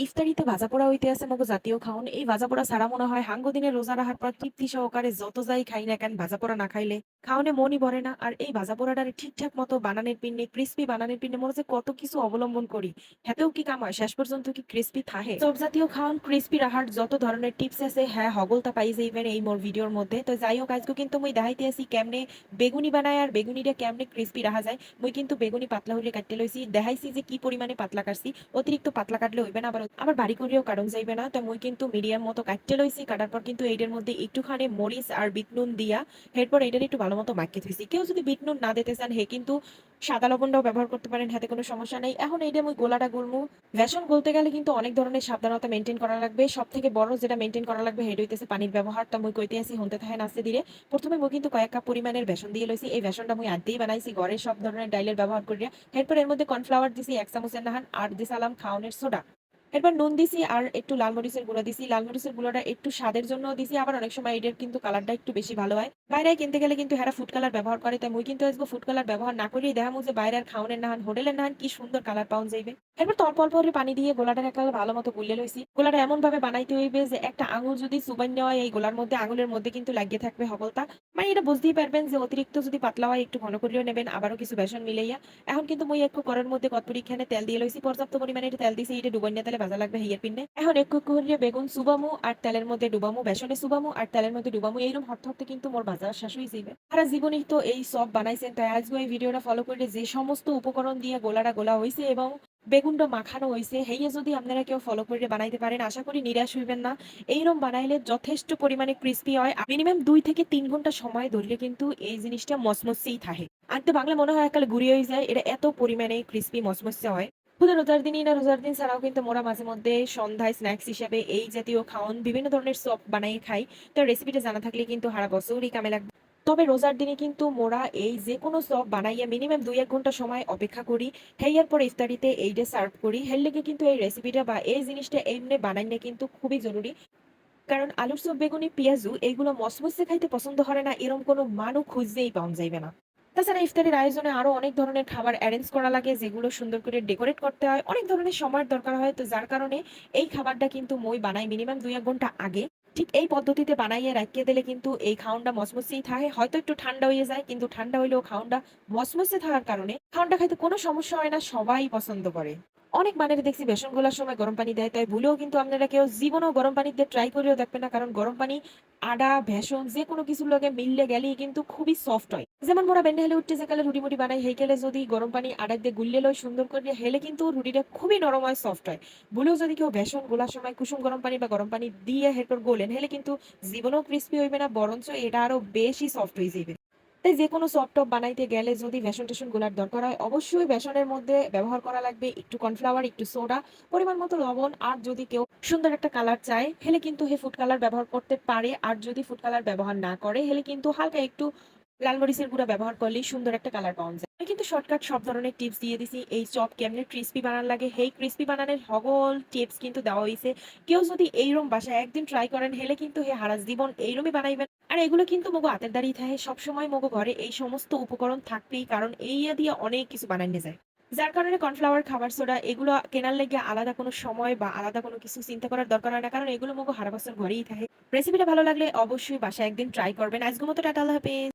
ইফতারিতে ভাজাপোড়া হইতে আছে মগো জাতীয় খাওন। এই ভাজাপোড়া ছাড়া মনে হয় হাঙ্গো দিনে রোজা রাখার পর তৃপ্তি সহকারে যত যাই খাই না কেন ভাজাপোড়া না খাইলে খাওনে মনই ভরে না। আর এই ভাজাপোড়াটারে ঠিকঠাক মতো বানানের পিন্নে ক্রিস্পি বানানের পিন্নে মনে হচ্ছে কত কিছু অবলম্বন করি। হেতেও কি কাম হয়? শেষ পর্যন্ত কি ক্রিস্পি থাহে? সব জাতীয় খাওন ক্রিস্পি রাখার যত ধরনের টিপস আছে হ্যাঁ হগলতা পাই যাইবেন এই মোর ভিডিওর মধ্যে। তো যাই হোক আজকে কিন্তু মুই দেখাইতে আছি কেমনে বেগুনি বানায় আর বেগুনিটা কেমনে ক্রিস্পি রাখা যায়। মুই কিন্তু বেগুনি পাতলা হইলে কাটতে লইছি, দেখাইছি যে কি পরিমাণে পাতলা কাটছি। অতিরিক্ত পাতলা কাটলে হইবে না, আবার বাড়ি করিয়াও কাটন যাইবে না। তো মুই কিন্তু মিডিয়াম মতো কাটতে লইছি। কাটার পর কিন্তু এইটার মধ্যে একটুখানি মরিচ আর বিট নুন দিয়া এরপর এটার একটু ভালো মতো মাখিয়ে থুইছি। কেউ যদি বিট নুন না দিতে চান হে কিন্তু সাদা লবণটাও ব্যবহার করতে পারেন, হাতে কোনো সমস্যা নেই। এখন এইটা মুই গোলাটা গুলমু। বেসন গলতে গেলে কিন্তু অনেক ধরনের সাবধানতা মেনটেন করা লাগবে। সব থেকে বড় যেটা মেনটেন করা লাগবে সেটা হইতেছে পানির ব্যবহার। তো মুই কইতে আছি হতে থাকেন আস্তে ধীরে। প্রথমে মুই কিন্তু কয়েক কাপ পরিমাণের বেসন দিয়ে লইছি। এই বেসনটা মুই আদ্যেই বানাইছি ঘরে সব ধরনের ডাইলের ব্যবহার করিয়া। এরপর এর মধ্যে কর্নফ্লাওয়ার দিছি 1 চামচের নাহান আর দিসালাম খাওনের সোডা। এরপর নুন দিছি আর একটু লাল মরিচের গুঁড়া দিছি। লাল মরিচের গুঁড়াটা একটু স্বাদের জন্য দিছি, আবার অনেক সময় এটার কিন্তু কালারটা একটু বেশি ভালো হয়। বাইরে কিনতে গেলে কিন্তু হেরা ফুড কালার ব্যবহার করে, তাই মুই কিন্তু আজকে ফুড কালার ব্যবহার না করেই দেখামু যে বাইরের খাওনের নাহান হোটেলের নাহান কি সুন্দর কালার পাওয়া যাইবে। এরপর অল্প অল্প করে পানি দিয়ে গোলাটার একেবারে ভালো মতো গুলিয়ে লইছি। গোলাটা এমন ভাবে বানাইতে হইবে যে একটা আঙুল যদি চুবাই নেওয়া এই গোলার মধ্যে আঙুলের মধ্যে কিন্তু লাগিয়ে থাকবে হবলতা। মানে এটা বুঝতেই পারবেন যে অতিরিক্ত যদি পাতলা হয় একটু ঘন করিও নেবেন, আবারও কিছু বেসন মিলাইয়া। এখন কিন্তু মুই একটু কড়ার মধ্যে কতপরিখানে তেল দিয়ে লইছি, পর্যাপ্ত পরিমাণে এটা তেল দিছি। এটা ডুবাইনা তেলে ভাজা লাগবে হিয়ার পিন্নে। এখন একটু একটু করে বেগুন চুবামু আর তেলের মধ্যে ডুবামু, বেসনে চুবামু আর তেলের মধ্যে ডুবামু। এইরকম হরতে হরতে কিন্তু মোর ভাজা শেষ হয়ে যাইবে। সারা জীবনই তো এই সব বানাইছেন, তাই আজকে এই ভিডিওটা ফলো করে যে সমস্ত উপকরণ দিয়ে গোলাটা গোলা হইছে এবং বেগুনটা মাখানো হইছে হেইয়ে যদি আপনারা কেউ ফলো করে বানাইতে পারেন আশা করি নিরাশ হইবেন না। এইরকম বানাইলে যথেষ্ট পরিমাণে ক্রিস্পি হয়। মিনিমাম 2 থেকে 3 ঘন্টা সময় ধরলে কিন্তু এই জিনিসটা মচমচেই থাকে। আর তো বাংলা মনে হয় একালে গুড়ি হয়ে যায়, এটা এত পরিমাণে ক্রিস্পি মচমচে হয়। শুধু রোজার দিনই না, রোজার দিন ছাড়াও কিন্তু মোরা মাঝে মধ্যে সন্ধ্যায় স্ন্যাক্স হিসেবে এই জাতীয় খাওন বিভিন্ন ধরনের চপ বানাই খাই। তো রেসিপিটা জানা থাকলে কিন্তু সারা বছরই কামে লাগবে। তবে রোজার দিনে কিন্তু মোরা এই যে কোনো চপ বানাইয়া মিনিমাম 2-1 ঘন্টা সময় অপেক্ষা করি। হেয়ার পর ইফতারিতে এইটা সার্ভ করি। হের লেগে কিন্তু এই রেসিপিটা বা এই জিনিসটা এমনি বানাইলে কিন্তু খুবই জরুরি। কারণ আলুর চপ, বেগুনি, পেঁয়াজু এইগুলো মসমসে খাইতে পছন্দ করে না এরকম কোনো মানুষ খুঁজতেই পাওয়া যাইবে না। তাছাড়া ইফতারের আয়োজনে আরো অনেক ধরনের খাবার অ্যারেঞ্জ করা লাগে যেগুলো সুন্দর করে ডেকোরেট করতে হয়। অনেক ধরনের সময়ের দরকার হয়। তো যার কারণে এই খাবারটা কিন্তু মই বানাই মিনিমাম 2-1 ঘন্টা আগে। ঠিক এই পদ্ধতিতে বানাইয়ে রাখিয়ে দিলে কিন্তু এই খাওনটা মচমচেই থাকে। হয়তো একটু ঠান্ডা হয়ে যায় কিন্তু ঠান্ডা হইলেও খাওনটা মচমচে থাকার কারণে খাওনটা খাইতে কোনো সমস্যা হয় না, সবাই পছন্দ করে। অনেক মানের দেখছি বেসন গোলার সময় গরম পানি দেয়, তাই ভুলেও কিন্তু আপনারা কেউ জীবনেও গরম পানি দিয়ে ট্রাই করেও দেখবেন না। কারণ গরম পানি আদা বেসন যে কোনো কিছুর লগে মিললে গেলেই কিন্তু খুবই সফট হয়। যেমন মোরা বেন্ডে হেলে উঠতে যে কালে রুটি মুটি বানাই সেই কালে যদি গরম পানি আদা দিয়ে গুললে লয় সুন্দর করে হেলে কিন্তু রুটিটা খুবই নরম হয়, সফট হয়। ভুলেও যদি কেউ বেসন গোলার সময় কুসুম গরম পানি বা গরম পানি দিয়ে হেরপর গোলেন হেলে কিন্তু জীবনেও ক্রিস্পি হইবে না, বরঞ্চ এটা আরো বেশি সফট হয়ে যাবে। তাই যেকোনো চপ টপ বানাইতে গেলে যদি বেসন-টেসন গুলার দরকার হয়, অবশ্যই বেসনের মধ্যে ব্যবহার করা লাগবে একটু কর্নফ্লাওয়ার, একটু সোডা, পরিমাণ মতো লবণ। আর যদি কেউ সুন্দর একটা কালার চায়, হেলে কিন্তু হে ফুড কালার ব্যবহার করতে পারে। আর যদি ফুড কালার ব্যবহার না করে, হেলে কিন্তু হালকা একটু লাল মরিচের গুঁড়া ব্যবহার করলেই সুন্দর একটা কালার পাওয়া যায়। আমি কিন্তু শর্টকাট সব ধরনের টিপস দিয়ে দিছি। এই চপ কেমনে ক্রিস্পি বানান লাগে, হেই ক্রিস্পি বানানোর সকল টিপস কিন্তু দেওয়া হইছে। কেউ যদি এইরকম বাসায় একদিন ট্রাই করেন, হেলে কিন্তু হে হারা জীবন এইরকমই বানাইবেন। আর এগুলো কিন্তু মগো হাতের দাঁড়িয়ে থাকে। সবসময় মগো ঘরে এই সমস্ত উপকরণ থাকবেই, কারণ এইয়া দিয়ে অনেক কিছু বানাইনে যায়। যার কারণে কর্নফ্লাওয়ার, খাবার সোডা এগুলো কেনার লেগে আলাদা কোনো সময় বা আলাদা কোনো কিছু চিন্তা করার দরকার হয় না, কারণ এগুলো মগো সারা বছর ঘরেই থাকে। রেসিপিটা ভালো লাগলে অবশ্যই বাসায় একদিন ট্রাই করবেন। আজকের মতো টাটা, আল্লাহ হাফেজ।